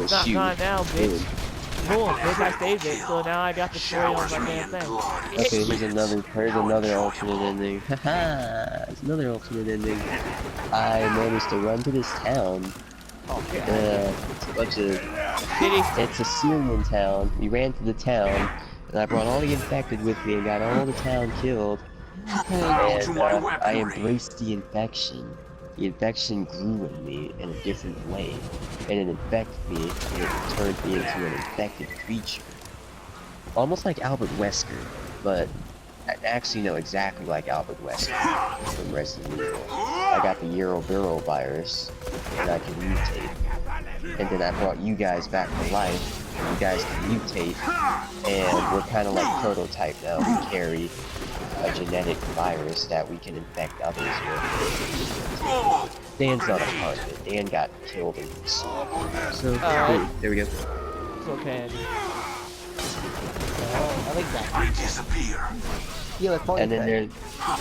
It's not gone now, bitch. Boom, bitch, I saved it, so now I got the story on my damn thing. Okay, here's another alternate ending. Haha, it's another alternate ending. I managed to run to this town. It's a bunch of... It's a Syrian town. We ran to the town, and I brought all the infected with me and got all the town killed. And I embraced the infection. The infection grew in me in a different way, and it infected me, and it turned me into an infected creature. Almost like Albert Wesker, but I actually know exactly like Albert Wesker from Resident Evil. I got the Euroburo virus, and I can mutate. And then I brought you guys back to life, and you guys can mutate, and we're kind of like Prototype now. We carry a genetic virus that we can infect others with. Dan's not a part of it. Dan got killed in this. So, there we go. It's okay. I like that. We disappear. Yeah, and then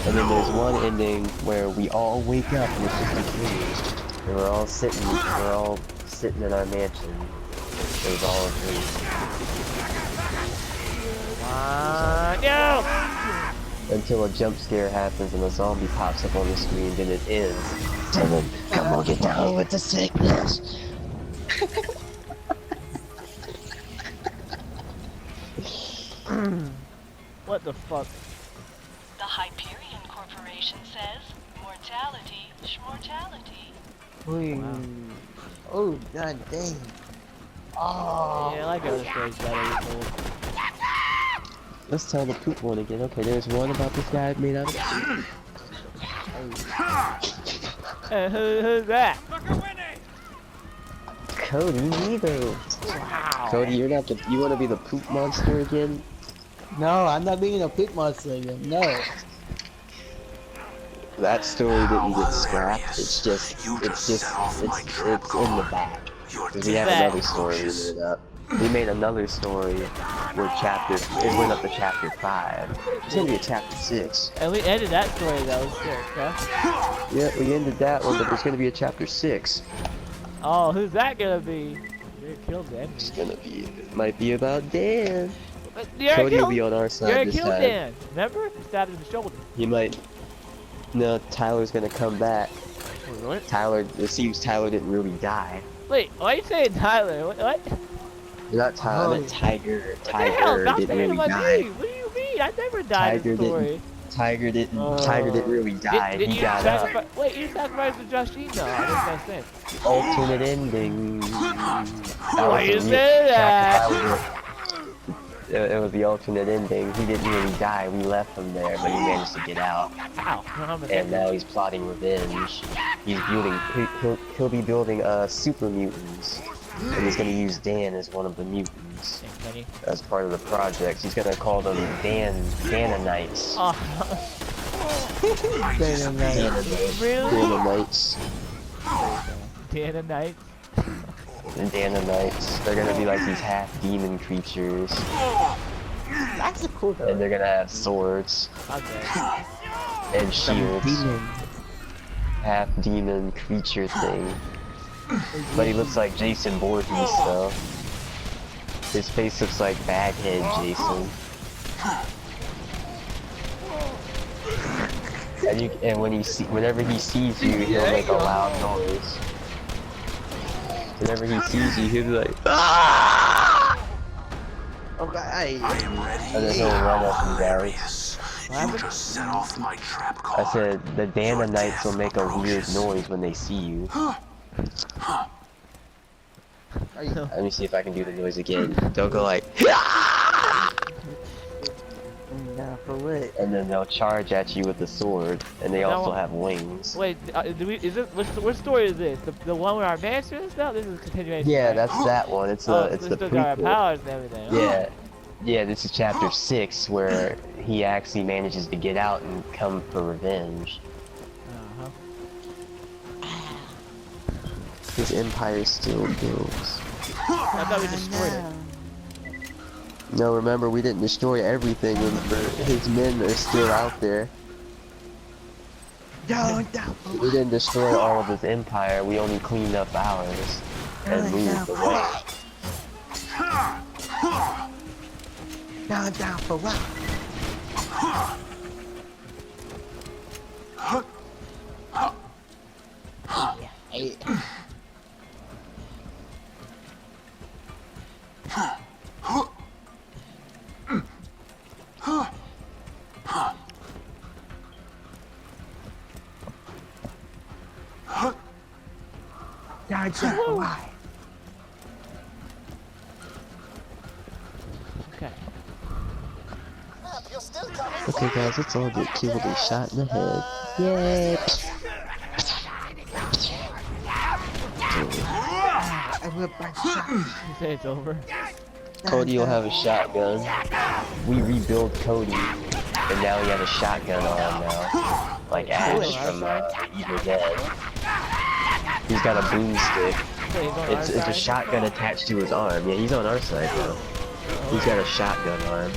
there's one ending where we all wake up and it's just a dream. And we're all sitting in our mansion. It was all a dream. No! Until a jump scare happens and a zombie pops up on the screen, then it ends. Tell them, come on, get down with the sickness. What the fuck? The Hyperion Corporation says, mortality, shmortality. Wow. Oh, god dang. Oh. Yeah, I like other stories better. Let's tell the poop one again. Okay, there's one about this guy made out of poop. Who's that? Cody, neither. Wow. Cody, you want to be the poop monster again? No, I'm not being a pig monster again. No. That story didn't get scrapped. It's in the back. We have another story we made up. We made another story where it went up to chapter 5. It's gonna be a chapter 6. And we ended that story though, okay? Yeah, we ended that one, but there's gonna be a chapter 6. Oh, who's that gonna be? You killed Dan. It's gonna be, it might be about Dan. Cody will be on our side this time. Dan. Remember? Stabbed him in the shoulder. He might. No, Tyler's gonna come back. What? Tyler, it seems Tyler didn't really die. Wait, why are you saying Tyler? What? Not Tyler, I meant Tiger. Tiger didn't really die. What do you mean? I never died in the story. Tiger didn't really die. He got up. Wait, you sacrificed the Justine though. I didn't say. Alternate ending. Why you say that? It was the alternate ending. He didn't really die. We left him there, but he managed to get out. And now he's plotting revenge. He's building. He'll be building super mutants, and he's gonna use Dan as one of the mutants as part of the project. He's gonna call them Dananites. Dananites. Really? Dananites. Dananites. Dananites. They're gonna be like these half-demon creatures. That's a cool though. And they're gonna have swords. Okay. And shields. Half-demon creature thing. But he looks like Jason Voorhees though. His face looks like Baghead Jason. And whenever he sees you, he'll make a loud noise. Whenever he sees you, he'll be like, ah! Okay. And then he'll run up and down. I said, the Dananites will make a weird noise when they see you. Let me see if I can do the noise again. They'll go like, and then they'll charge at you with the sword, and they also have wings. Wait, what story is this? The one where our master is now? This is a continuation. Yeah, that's that one. It's the still got our prequel. powers and everything. Yeah, this is chapter 6 where he actually manages to get out and come for revenge. His empire still builds. I thought we destroyed it. No, remember, we didn't destroy everything. Remember, his men are still out there. We didn't destroy all of his empire. We only cleaned up ours and moved away. Now I'm down for what? Hey. Now I'm down for what? Okay. Okay, guys, let's all get killed and shot in the head. Yay! I whip my shot. You say it's over? Cody will have a shotgun. We rebuild Cody, and now he has a shotgun on now. Like Ash from Evil Dead. He's got a boomstick. It's a shotgun attached to his arm. Yeah, he's on our side now. He's got a shotgun arm,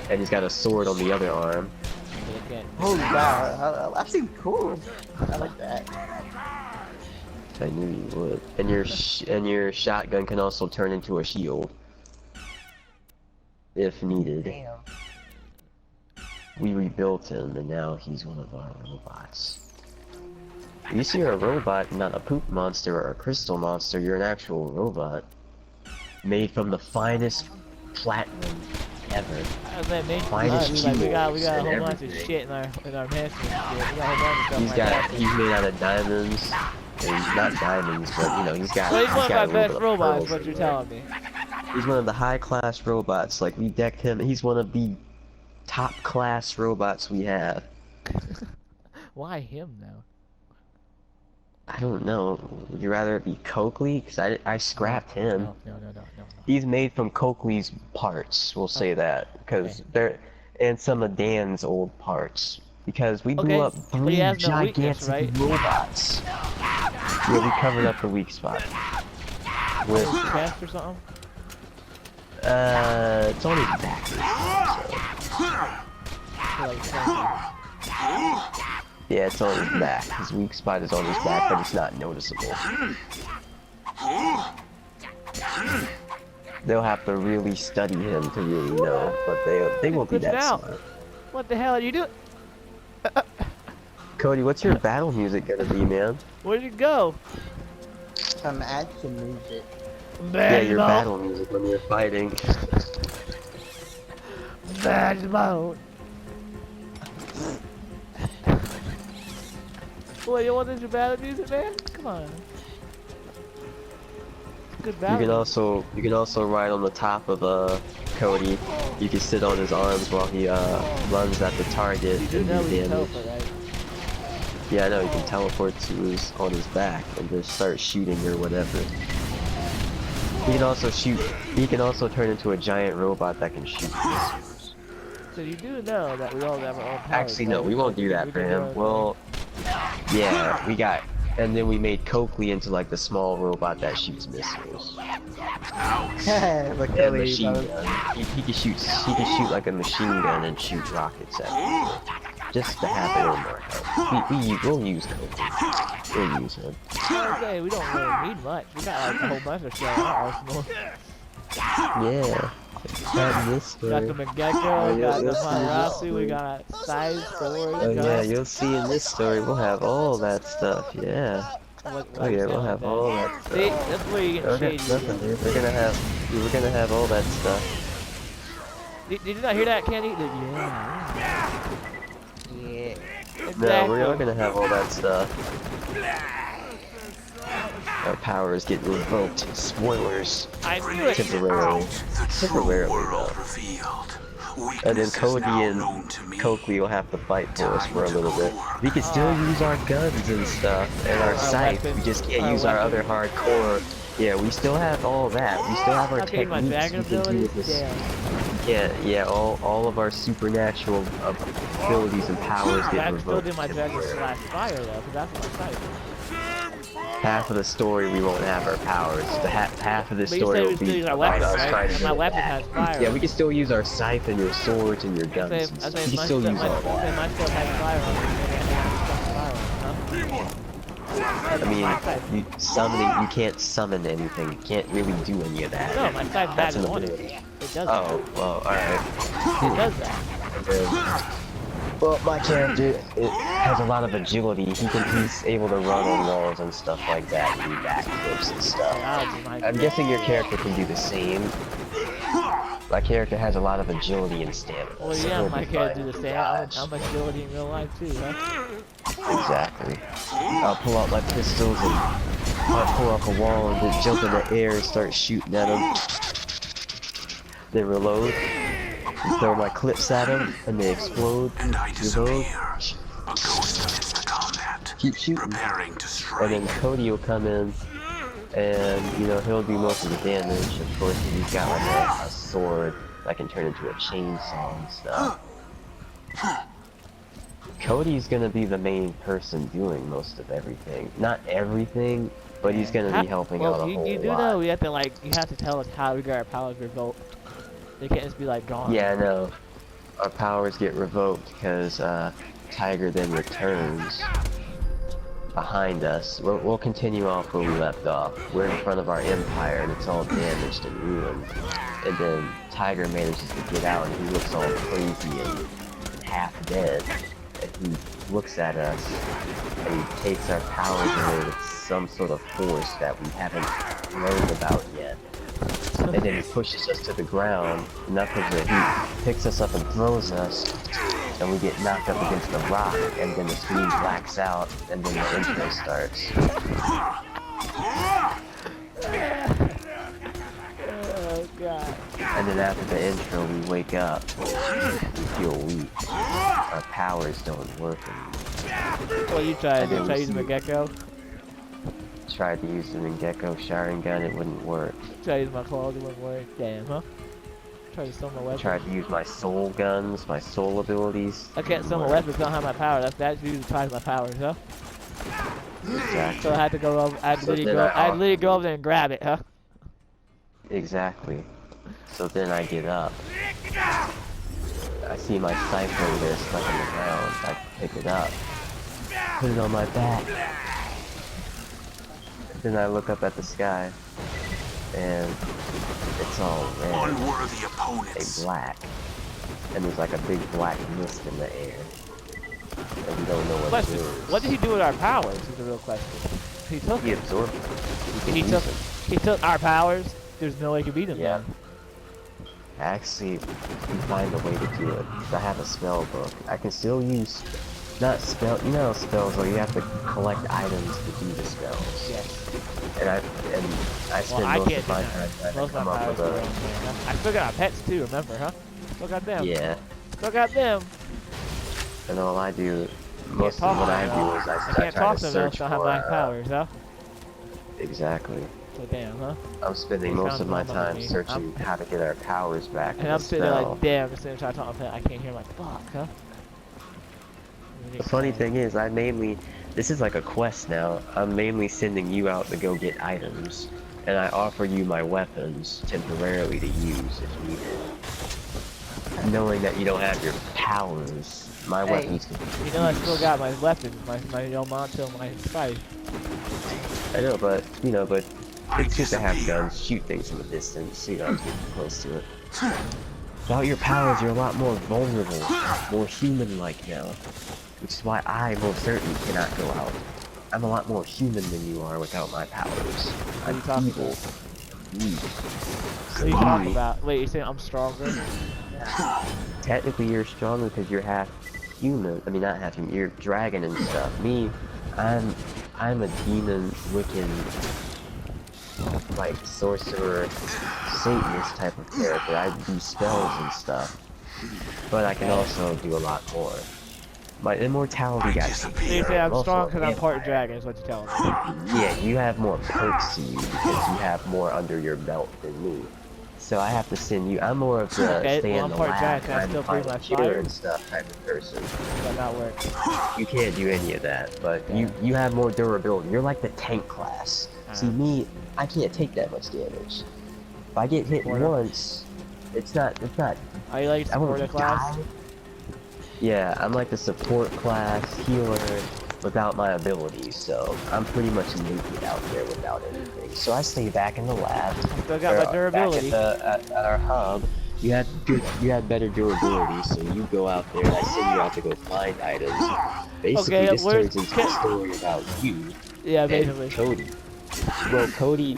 and he's got a sword on the other arm. Holy wow, that seems cool. I like that. I knew you would. And your shotgun can also turn into a shield, if needed. Damn. We rebuilt him, and now he's one of our robots. You see, you're a robot, not a poop monster or a crystal monster. You're an actual robot, made from the finest platinum ever. Finest we got a jewels whole and bunch of everything. shit in our mansion. We got a whole bunch of stuff He's like got, that. he's made out of diamonds. And he's not diamonds, but you know, he's got. Well, he's one of got my a little best bit of robots, pearls what in you're there. telling me. He's one of the high-class robots. Like, we decked him. He's one of the top-class robots we have. Why him though? I don't know. Would you rather it be Coakley? Because I scrapped him. No. He's made from Coakley's parts. We'll say that because Okay. they're and some of Dan's old parts. Because we blew Okay, up but 3 he has no weakness, gigantic right? robots. Yeah, we covered up the weak spot. With Chest or something? it's on his back. Yeah, it's on his back. His weak spot is on his back, but it's not noticeable. They'll have to really study him to really know, but they won't be Push it that out. smart. What the hell are you doing? Cody, what's your battle music gonna be, man? Where'd you go? Some action music. Yeah, your battle music when you're fighting. Bad mode. What, you want this your battle music, man? Come on. Good battle. You can also ride on the top of Cody. You can sit on his arms while he runs at the target You do and know do we can damage. teleport, right? Yeah, I know, you can teleport to on his back and just start shooting or whatever. He can also turn into a giant robot that can shoot missiles. So you do know that we all have our own powers. Actually, no, right? we won't do that We for can do our him. own Well, yeah, and then we made Coakley into like the small robot that shoots missiles. Look And at machine gun. He can shoot like a machine gun and shoot rockets at people. Just to have a little more help. We'll use Coakley. We'll use him. Okay, we don't really need much. We got like a whole bunch of shit in our arsenal. Yeah. Got this We got the story. McGecko, we yeah, got the you'll see Maserati, we this got size storage. Oh yeah, you'll see in this story we'll have all that stuff. Yeah. Oh yeah, we'll have all that stuff. See, that's where you get Okay, shady. nothing, dude. We're gonna have all that stuff. Did you not hear that, Kenny? Yeah. No, Exactly. we are gonna have all that stuff. Our power is getting revoked. Spoilers. I knew it. Temporarily. Temporarily, though. And then Cody and Coakley will have to fight for us for a little bit. We can still use our guns and stuff, and our scythe. We just can't use our other hardcore. Yeah, we still have all that. We still have our Okay, my techniques dragon we can do abilities? with this. Damn. Yeah, all of our supernatural abilities and powers I get can still revoked do my dragon temporarily. slash fire though, because that's my type. Half of the story we won't have our powers. Half of the But you story say we will still be use our about weapons, us right? trying to And get my it weapon back. has fire. Yeah, we can still use our scythe and your swords and your I guns. say and stuff. We my can still use all stuff that. has fire on it. Maybe I can have fire on it, huh? I mean, you can't summon anything. You can't really do any of that. No, my side That's badge an on it. ability. It does Oh, well, alright. that. It does that. Well, my character has a lot of agility. He's able to run on walls and stuff like that, and do backflips and stuff. I'm guessing your character can do the same. My character has a lot of agility and stamina. Well, so yeah, he'll my be character fine do the to same. dodge. I'm agility in real life too, huh? Exactly. I'll pull out my pistols and I'll pull off a wall and just jump in the air and start shooting at them. Then reload. Throw my clips at them and they explode. Reload. Keep shooting. And then Cody will come in and, you know, he'll do most of the damage. Of course, he's got like a sword that can turn into a chainsaw and stuff. Cody's gonna be the main person doing most of everything. Not everything, but he's gonna be helping out a whole lot. You do know we have to you have to tell us how we get our powers revoked. They can't just be like gone. Yeah, I know. Our powers get revoked because Tiger then returns behind us. We'll continue off where we left off. We're in front of our empire and it's all damaged and ruined. And then Tiger manages to get out and he looks all crazy and half dead. And he looks at us and he takes our powers away with some sort of force that we haven't learned about yet. And then he pushes us to the ground, knuckles it, he picks us up and throws us, and we get knocked up against the rock, and then the screen blacks out, and then the intro starts. Oh god. And then after the intro, we wake up, we feel weak. Our powers don't work anymore. Well, you tried using the gecko. Tried to use the Gecko Sharingan, it wouldn't work. Tried using my claws, it wouldn't work. Damn, huh? Tried to summon my weapons. Tried to use my soul guns, my soul abilities. I can't summon weapons, I don't have my power. That's usually tries my powers, huh? Exactly. So I had to go over, I had to literally go over there and grab it, huh? Exactly. So then I get up. I see my scythe there stuck on the ground. I pick it up. Put it on my back. Then I look up at the sky, and it's all red, and black, and there's like a big black mist in the air, and we don't know what it is. What did he do with our powers is the real question. He absorbed them. He took our powers, there's no way he could beat them. Yeah. Actually, you find a way to do it. I have a spell book. I can still use, not spell, you know spells where you have to collect items to do the spells. Yes. And I spend most of my time trying to come up with a... I still got our pets too, remember, huh? Still got them. Yeah. Still got them. And all I do, most of what I do is I try to search for... have my powers, huh? Exactly. So damn, huh? I'm spending most of my time searching how to get our powers back. And I'm sitting there like, damn, I'm sitting there trying to talk to my pet. I can't hear my fuck, huh? The funny thing is, this is like a quest now. I'm mainly sending you out to go get items, and I offer you my weapons temporarily to use if needed. Knowing that you don't have your powers, my weapons can be You know, I still got my weapons, my Yamato, my scythe. I know, but it's good to have guns, shoot things from a distance, so you don't have to get close to it. Without your powers, you're a lot more vulnerable, more human-like now. Which is why I most certainly cannot go out. I'm a lot more human than you are without my powers. I'm evil. What are you talking about? Wait, you're saying I'm stronger? Technically you're stronger because you're half human. I mean, not half human, you're dragon and stuff. Me, I'm a demon, Wiccan, like sorcerer, Satanist type of character. I do spells and stuff. But I can also do a lot more. My immortality got So you say I'm strong because I'm part dragon is what you're telling me. Yeah, you have more perks to you because you have more under your belt than me. So I have to send you. I'm more of the stay in the lab, kind of find a cure and stuff type of person. That not work. You can't do any of that, but you have more durability. You're like the tank class. See me, I can't take that much damage. If I get hit once, it's not. Are you like supporter class? Yeah, I'm like the support class, healer, without my abilities, so I'm pretty much naked out there without anything. So I stay back in the lab. Still got my durability. Back at our hub. You had better durability, so you go out there and I send you out to go find items. Basically, Okay, this turns into a story about you Yeah, and basically. Cody.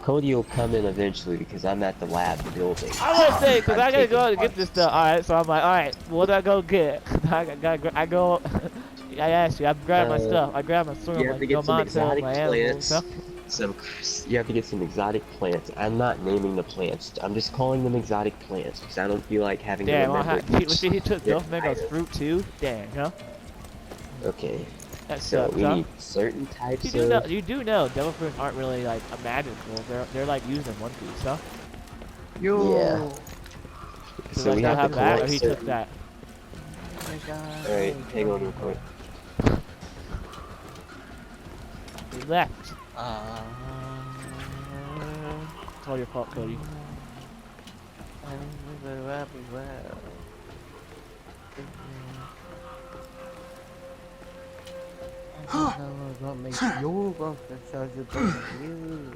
Cody will come in eventually because I'm at the lab building. I was gonna say, because I'm I gotta taking go to get parts. this stuff. Alright, so I'm like, alright, what do I go get? I go. I asked you, I grabbed my stuff. I grabbed my sword, You have to get some exotic plants. You have to get some exotic plants. I'm not naming the plants. I'm just calling them exotic plants because I don't feel like having to Damn, remember see, he took their Ghost Mango's item. fruit too? Damn, huh? Okay. That So sucks, we huh? need certain types You do know devil fruits aren't really like a magical. They're like used in One Piece, huh? Yeah. So So I we still have to have that, or collect he took certain. that. Alright, hang on real quick. He left. It's all your fault, Cody. What makes you go for such a thing? You.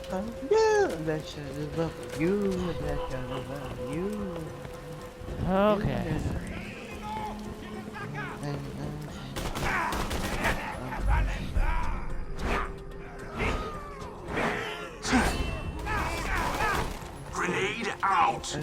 That shit is up for you. That shit is up for you. Okay. Grenade out!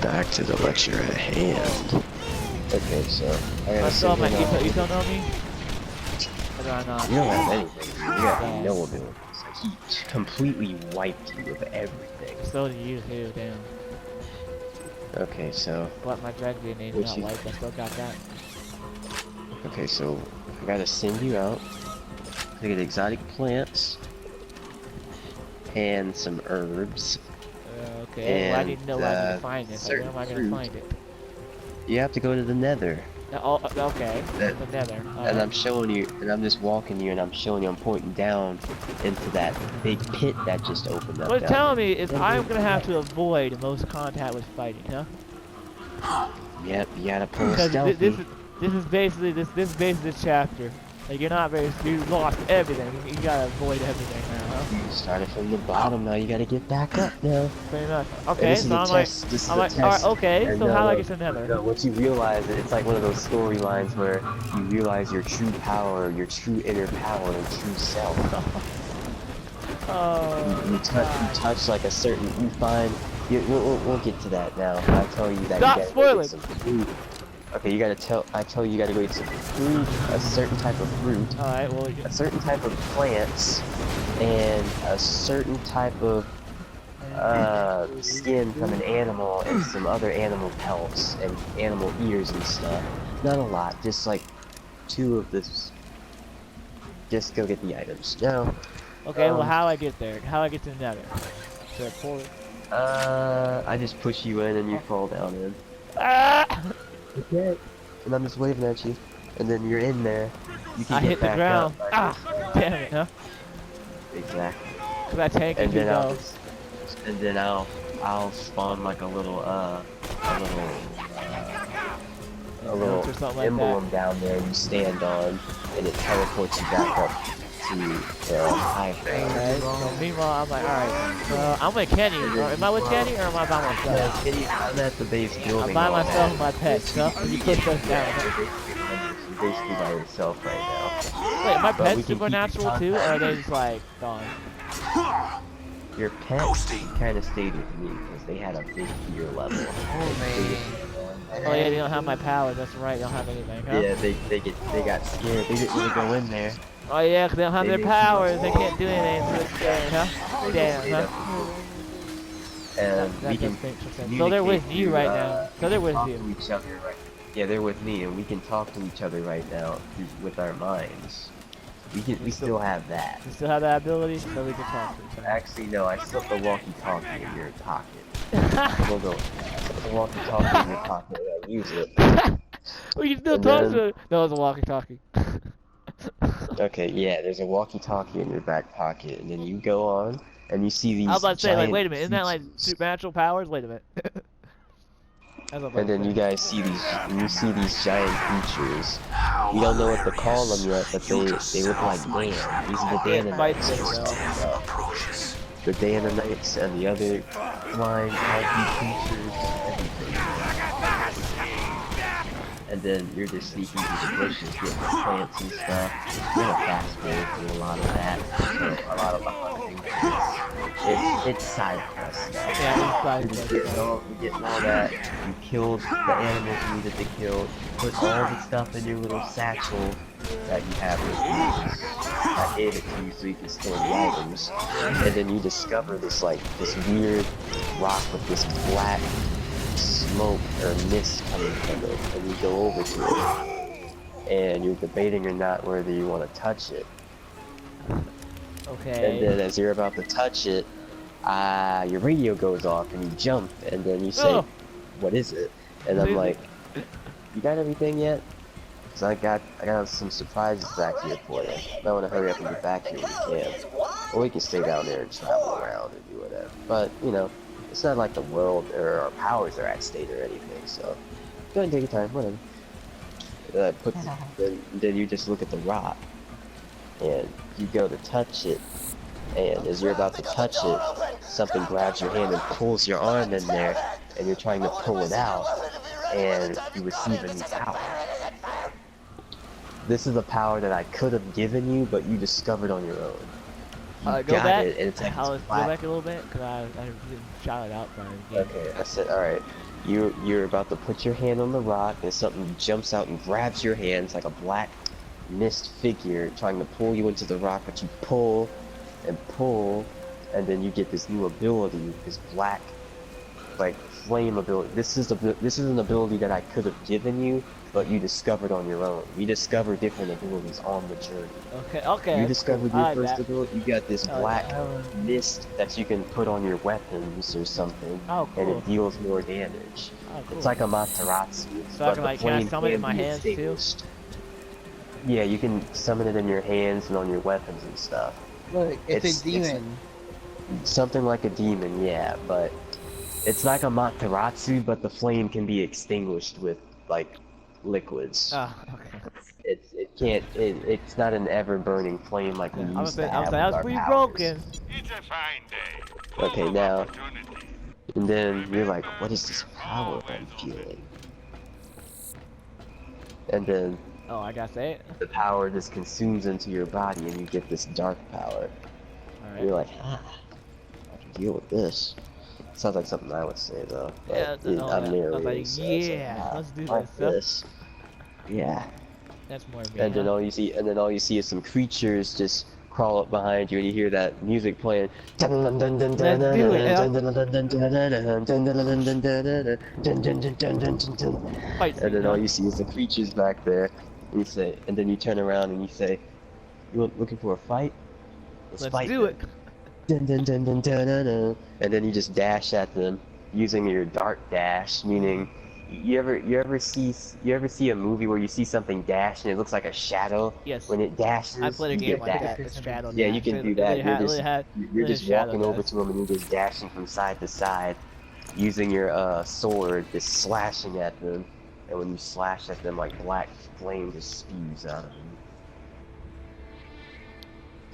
Back to the lecture at hand. Okay, so I gotta What's send up, man? him out. You don't know me? Or do I not? You don't have anything. You have no abilities. Like, he completely wiped you of everything. So do you too, damn. Okay, so. But my dread grenade not wiped, I still got that. Okay, so I gotta send you out to get exotic plants and some herbs. Okay, well, I didn't know where I need to And, find it. So where am I gonna fruit. find it? You have to go to the Nether. Oh, okay. That- The Nether. And I'm showing you, and I'm just walking you, and I'm showing you, I'm pointing down into that big pit that just opened up. What it's down telling there. me is I'm gonna have to avoid most contact with fighting, huh? Yep, you gotta pull a Because stealthy. this is basically this chapter. Like you lost everything. You gotta avoid everything now, huh? You started from the bottom, now you gotta get back up now. Pretty much. And Okay, this is so a I'm test. like, This is I'm a like, test. alright, okay. And, So how do I get to Nether? no, once you realize it, it's like one of those storylines where you realize your true power, your true inner power, and true self. Oh. You touch like a certain, you find. We'll get to that now. I tell you that Stop you gotta go spoiling. get some fruit. Okay, I tell you you gotta go get some fruit, a certain type of fruit, Alright, well, a certain type of plants, and a certain type of skin from an animal and some other animal pelts and animal ears and stuff. Not a lot, just like 2 of this. Just go get the items. No. okay, well, how do I get there? How do I get to Nether? Should I pull it? I just push you in and you fall down in. Ah! Okay. And I'm just waving at you, and then you're in there. You can I get hit the back ground. up. Ah! Damn it, huh? Exactly. Cause I tank And you then go. I'll spawn like a little a little or something like emblem down there you stand on, and it teleports you back up to the high ground. Okay, so meanwhile, I'm like, alright, I'm with Kenny. Am I with Kenny or am I by No, myself? Kenny, I'm at the base building. I'm by all myself that. and my pet stuff, and you push us down. You're basically by yourself right now. Wait, my But we pets can keep in supernatural too, or are they just like gone? Your pet kind of stayed with me because they had a big fear level. Oh man. Oh yeah, they don't have my power. That's right, they don't have anything, huh? Yeah, they got scared. They didn't really go in there. Oh yeah, 'cause they don't have their They- powers. They can't do anything. So it's scary, huh? Damn, huh? And That we does can make sense. So they're with you right now. So they're with talk you. to each other right. Yeah, they're with me, and we can talk to each other right now with our minds. We still have that. You still have that ability, so we can talk to each other. Actually, no, I slipped the walkie-talkie in your pocket. We'll go. I slipped the walkie-talkie in your pocket. And I use it. We can still And talk then- to it. No, it's a walkie-talkie. Okay, yeah, there's a walkie-talkie in your back pocket, and then you go on, and you see these. I was about to say, like, giant wait a minute, isn't that like creatures. supernatural powers? Wait a minute. That's what I'm And then about you to say. guys see these giant creatures. We don't know what to call them yet, but they look like Dan. These are the Fight Dananites. them, though. approaches. The Dananites and the other flying healthy creatures, everything. And then you're just sneaking through the bushes, getting the plants and stuff. You're gonna fast forward through a lot of that. A lot of the hunting. It's side quest stuff. Yeah, You're just getting all that. You killed the animals you needed to kill. Put all the stuff in your little satchel that you have with you. I gave it to you so you can store the items. And then you discover this weird rock with this black smoke or mist coming from it. And you go over to it. And you're debating or not whether you want to touch it. Okay. And then as you're about to touch it, your radio goes off and you jump, and then you say, Oh. what is it? And What I'm is like, you got everything yet? Because I got some surprises back here for you. I want to hurry up and get back here when we can. Or we can stay down there and travel around and do whatever. But, you know, it's not like the world or our powers are at stake or anything, so go ahead and take your time, whatever. Then you just look at the rock, and you go to touch it, and as you're about to touch it, something grabs your hand and pulls your arm in there, and you're trying to pull it out, and you receive a new power. This is a power that I could have given you, but you discovered on your own. You Go back. it, and it's like Go this black- back a little bit, cause I didn't shout it out by the game. Okay, I said, alright. You're about to put your hand on the rock, and something jumps out and grabs your hand. It's like a black mist figure trying to pull you into the rock, but you pull, and then you get this new ability, this black, like, flame ability. This is an ability that I could have given you, but you discovered on your own. We discover different abilities on the journey. Okay. You discovered your I like first that. ability. You got this I like black that. mist that you can put on your weapons or something, Oh, and cool. it deals more damage. Oh, cool. It's like a Materasu. So I but can, the like, can I flame summon it in can my be hands, too? extinguished. Yeah, you can summon it in your hands and on your weapons and stuff. Look, it's a demon. Something like a demon, yeah, but it's like a Materasu, but the flame can be extinguished with, like, liquids. Ah, okay. It's not an ever-burning flame like we I was used to saying, have with that's our pretty powers. broken. It's a fine day. Okay, Full of now- opportunity. And then you're like, what is this power I'm feeling? And then Oh, I gotta say it. the power just consumes into your body and you get this dark power. Alright. You're like, I can deal with this. Sounds like something I would say though. But Yeah, I'm I was narrating, like, so it's yeah, let's do like this. this. Yeah. That's more me. And then huh? all you see is some creatures just crawl up behind you and you hear that music playing. Let's do it, Fight And then scene, all huh? you see is the creatures back there. And you say, and then you turn around and you say, "You looking for a fight? Let's fight do them." it. Dun, dun, dun, dun, dun, dun, dun. And then you just dash at them using your dark dash, meaning you ever see a movie where you see something dash and it looks like a shadow Yes. when it dashes? I played a you game get like that. that. It's Shadow. Yeah, you Dash. can It do that. really had- You're really just Shadow walking over Dash. to them and you're just dashing from side to side, using your sword, just slashing at them. and when you slash at them, like black flame just spews out of them.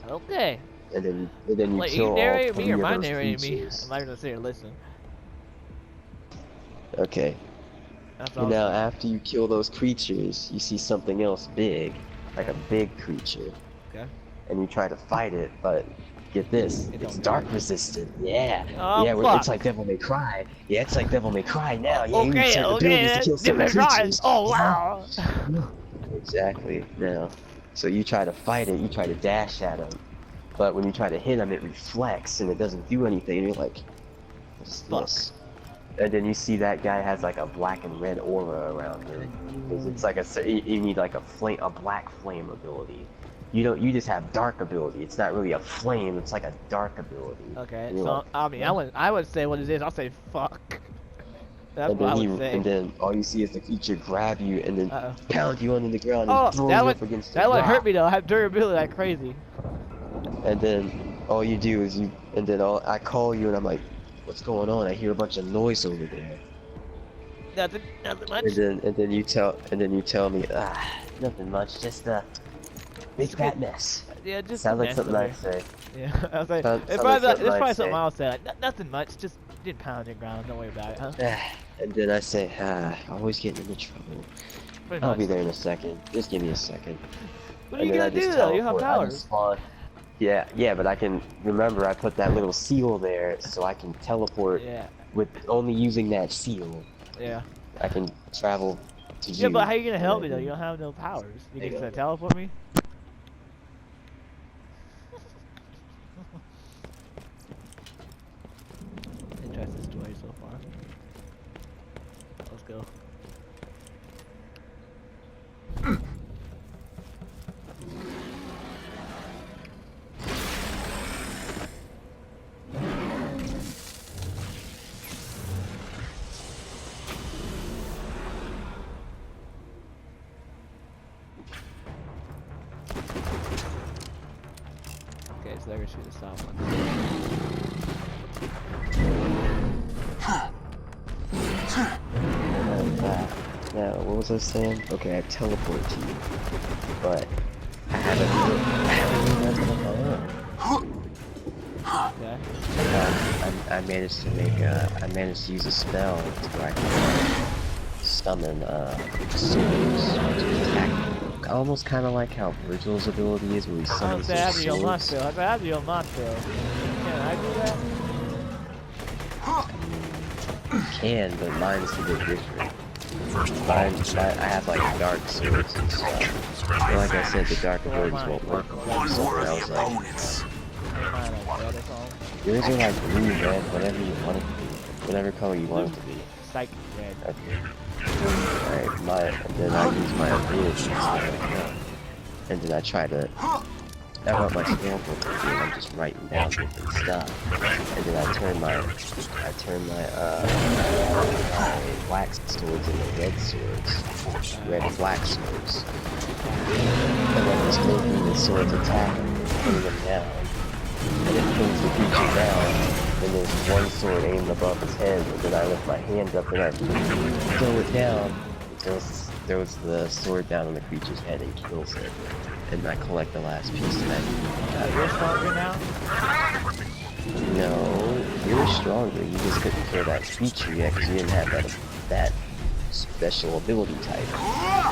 Okay. And then you Like, kill you all narrate me 3 or of am I those narrating me? creatures. I'm not gonna sit here and listen. Okay. That's all. And now after you kill those creatures, you see something else big, like a big creature. Okay. And you try to fight it, but get this, It it's don't dark resistant. Yeah. Oh, Yeah, fuck. it's like Devil May Cry. Yeah, it's like Devil May Cry now. Yeah, you need Okay, certain okay, abilities to kill certain different guys. creatures. Oh, Yeah. wow. Exactly. Now, so you try to fight it, you try to dash at him, but when you try to hit him, it reflects and it doesn't do anything. And you're like, what's Fuck. this? And then you see that guy has like a black and red aura around him. 'Cause it's like you need like a black flame ability. You just have dark ability. It's not really a flame, it's like a dark ability. Okay, And you're so like, I mean, what? I would say what it is. I'll say fuck. That's And what I then would say. and then all you see is the creature grab you and then Uh-oh. pound you under the ground Oh, and throw that you would up against the that would rock. hurt me though. I have durability like crazy. And then all you do is I call you and I'm like, what's going on? I hear a bunch of noise over there. Nothing much. And then you tell me, nothing much, just a big fat mess. Yeah, just Sounds a like mess something over I'd say. here. Yeah, I was like, Sounds it's like probably, something it's probably I'd something say. I'll say. Like, nothing much, just did pound the ground. Don't worry about it, huh? And then I say, always getting into trouble. Pretty I'll much. be there in a second. Just give me a second. What are you gonna do though? You have powers. Yeah, but I can remember I put that little seal there so I can teleport Yeah, with only using that seal. yeah. I can travel to you. Yeah, but how you gonna help me though? You don't have no powers. You Hang can on. just teleport me? Interesting story so far. Let's go. Okay, so they're gonna shoot the stop one. Now, what was I saying? Okay, I teleport to you, but I haven't done it on my own. Okay. I managed to I managed to use a spell to where I can summon swords to attack. Almost kind of like how Virgil's ability is, where he I summons don't say I have his the swords. Yamato. I have the Yamato. Can I do that? Can, but mine's a bit different. I have like dark swords and stuff. But like I said, the dark abilities won't work on me, so I was like, Mine like red or something. yours are like blue, red, whatever you want it to be. Whatever color you want it to be. Psychic red. Okay. Alright, and then I use my abilities and then I try to, I want my spell book to be, and I'm just writing down different stuff. And then I turn my black swords into red swords. Red and black swords. And then just making the swords attack and putting them down. And it pulls the creature down, and there's one sword aimed above his head, and then I lift my hand up and I throw it down. It throws the sword down on the creature's head and kills it. And I collect the last piece of that. You're stronger now? No, you're stronger. You just couldn't kill that creature yet because you didn't have that special ability type.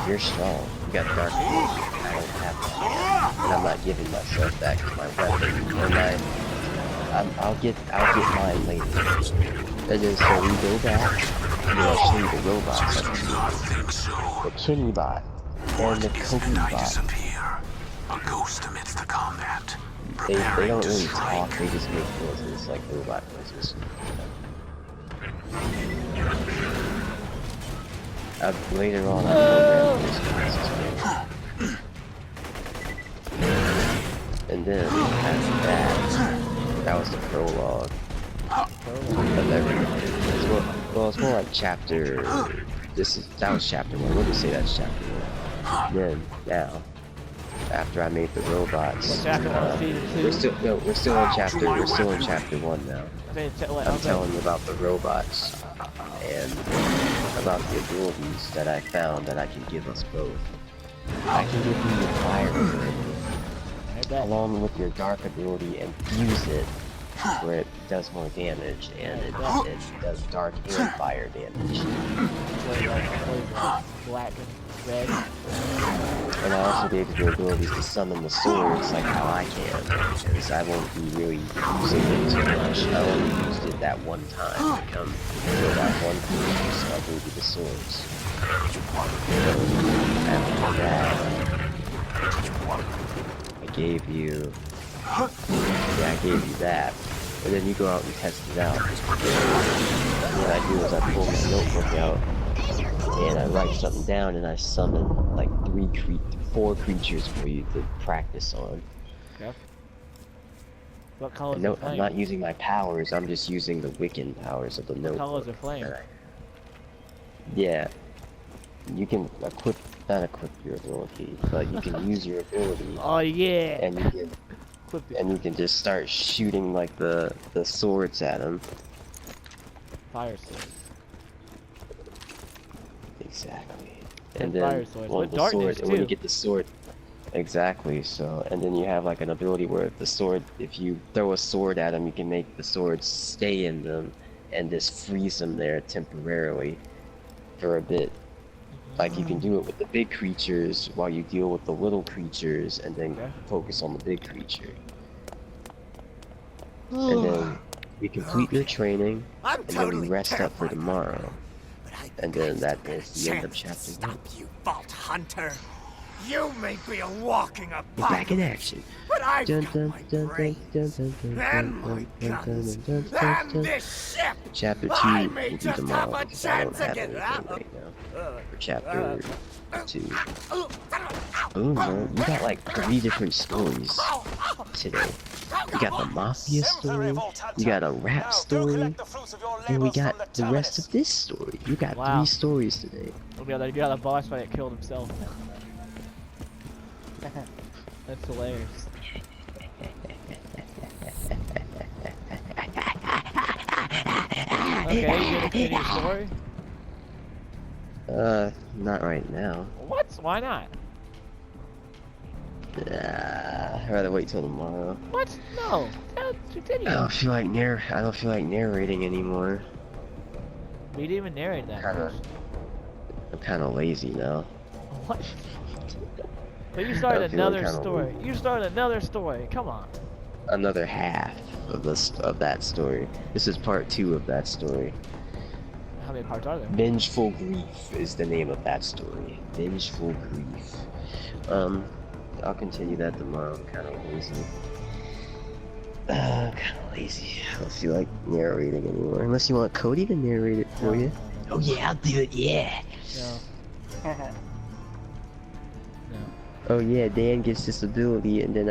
You're strong. You got dark ability. I don't have that. And I'm not giving myself that because my weapon or I'll get mine later. And then so we go back and then I'll show you the robots. The Kenny bot and the Cody bot. A ghost amidst the combat. They don't really talk, they just make noises like robot noises. Later on, I'll program those noises as well. And then, after that was the prologue of everything. Well, it's more like chapter... that was chapter 1, we'll just say that's chapter 1. Then, now, after I made the robots, we're still in chapter 1 now. I'm telling you about the robots, and about the abilities that I found that I can give us both. I can give you your fire ability, I bet. along with your dark ability, and fuse it where it does more damage, and it does dark and fire damage. Black and red. And I also gave you the abilities to summon the swords like how I can, because I won't be really using it too much. I only used it that one time to come kill that one creature, so I gave you the swords. After that, I gave you... Yeah, I gave you that. And then you go out and test it out. And what I do is I pull my notebook out, and I write something down, and I summon like 4 creatures for you to practice on. Okay. What colors No, are flame? I'm not using my powers, I'm just using the Wiccan powers of the What notebook. colors are flame? Yeah. You can not equip your ability, but you can use your ability. Oh yeah! And you can Equip it. and you can just start shooting like the swords at them. Fire sword. Exactly. And And fire then swords. well, With the darkness, sword, and when you too. get the sword, exactly. So, and then you have like an ability where the sword, if you throw a sword at them, you can make the sword stay in them and just freeze them there temporarily for a bit. Like you can do it with the big creatures while you deal with the little creatures, and then focus on the big creature. And then we complete your training, and then we rest up for tomorrow. And then that is the end of chapter 1. Stop you, Vault Hunter! You may be a walking We're back in apocalypse, action. but I've Dun, got dun, my dun, brains, dun, dun, dun, and dun, my dun, guns, dun, dun, dun, and dun. this ship! Chapter 2 I will may be just tomorrow, have a because I don't chance have again. anything right now. For chapter 2. Oh no, you got like 3 different stories today. You got the Mafia story, you got a rap story, and we got the rest of this story. You got 3 stories today. We got a boss fight that killed himself. That's hilarious. Okay, you gonna continue your story? Not right now. What? Why not? I'd rather wait till tomorrow. What? No. Continue. I don't feel like narrating anymore. We didn't even narrate that. I'm kinda lazy now. What? But you started I'm feeling another kinda story. You started another story. Come on. Another half of that story. This is part 2 of that story. How many parts are there? Vengeful Grief is the name of that story. Vengeful Grief. I'll continue that tomorrow. I'm kinda lazy. I don't feel like narrating anymore. Unless you want Cody to narrate it for you. Oh yeah, I'll do it, yeah! No. No. Oh yeah, Dan gets this ability, and then